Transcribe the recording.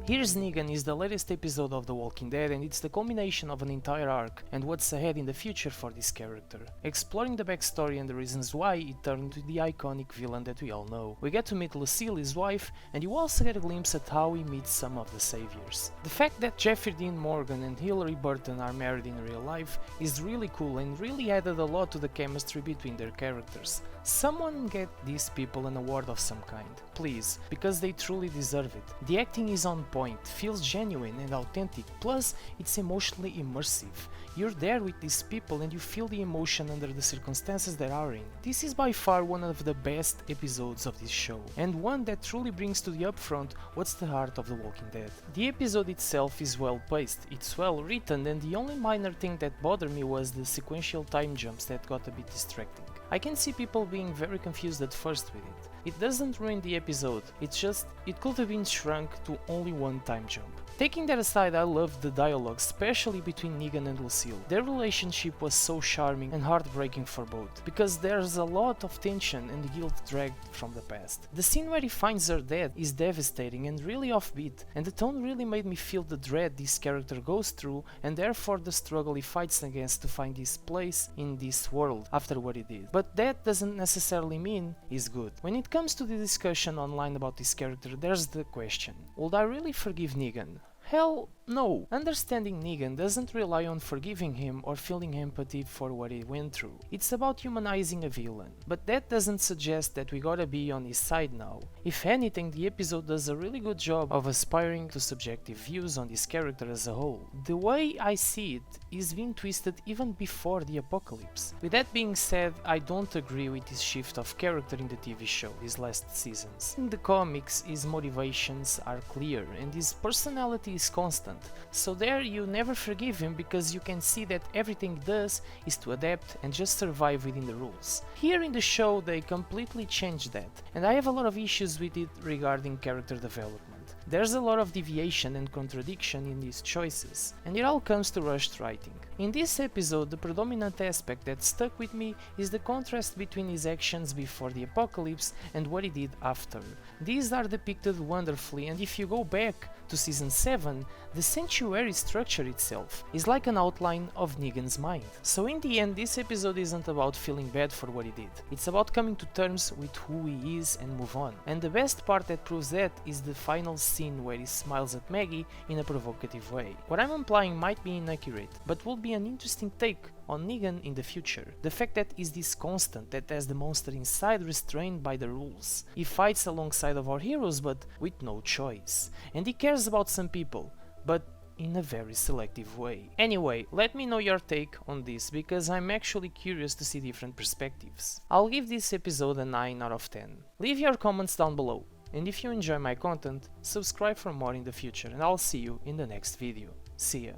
Here's Negan is the latest episode of The Walking Dead, and it's the culmination of an entire arc and what's ahead in the future for this character, exploring the backstory and the reasons why he turned to the iconic villain that we all know. We get to meet Lucille, his wife, and you also get a glimpse at how he meets some of the saviors. The fact that Jeffrey Dean Morgan and Hilary Burton are married in real life is really cool and really added a lot to the chemistry between their characters. Someone get these people an award of some kind, please, because they truly deserve it. The acting is on point, feels genuine and authentic, plus it's emotionally immersive. You're there with these people and you feel the emotion under the circumstances they are in. This is by far one of the best episodes of this show, and one that truly brings to the upfront what's the heart of The Walking Dead. The episode itself is well paced, it's well written, and the only minor thing that bothered me was the sequential time jumps that got a bit distracting. I can see people being very confused at first with it. It doesn't ruin the episode, it's just, it could have been shrunk to only one time jump. Taking that aside, I loved the dialogue, especially between Negan and Lucille. Their relationship was so charming and heartbreaking for both, because there's a lot of tension and guilt dragged from the past. The scene where he finds her dead is devastating and really offbeat, and the tone really made me feel the dread this character goes through, and therefore the struggle he fights against to find his place in this world after what he did. But that doesn't necessarily mean he's good. When it comes to the discussion online about this character, there's the question: would I really forgive Negan? Hell no! Understanding Negan doesn't rely on forgiving him or feeling empathy for what he went through. It's about humanizing a villain. But that doesn't suggest that we gotta be on his side now. If anything, the episode does a really good job of aspiring to subjective views on this character as a whole. The way I see it is being twisted even before the apocalypse. With that being said, I don't agree with this shift of character in the TV show these last seasons. In the comics, his motivations are clear and his personality is constant. So there you never forgive him because you can see that everything he does is to adapt and just survive within the rules. Here in the show they completely changed that, and I have a lot of issues with it regarding character development. There's a lot of deviation and contradiction in these choices, and it all comes to rushed writing. In this episode, the predominant aspect that stuck with me is the contrast between his actions before the apocalypse and what he did after. These are depicted wonderfully, and if you go back to season 7, the sanctuary structure itself is like an outline of Negan's mind. So in the end, this episode isn't about feeling bad for what he did, it's about coming to terms with who he is and move on. And the best part that proves that is the final scene where he smiles at Maggie in a provocative way. What I'm implying might be inaccurate, but will be an interesting take on Negan in the future. The fact that is this constant that has the monster inside restrained by the rules. He fights alongside of our heroes but with no choice. And he cares about some people, but in a very selective way. Anyway, let me know your take on this because I'm actually curious to see different perspectives. I'll give this episode a 9 out of 10. Leave your comments down below. And if you enjoy my content, subscribe for more in the future and I'll see you in the next video. See ya.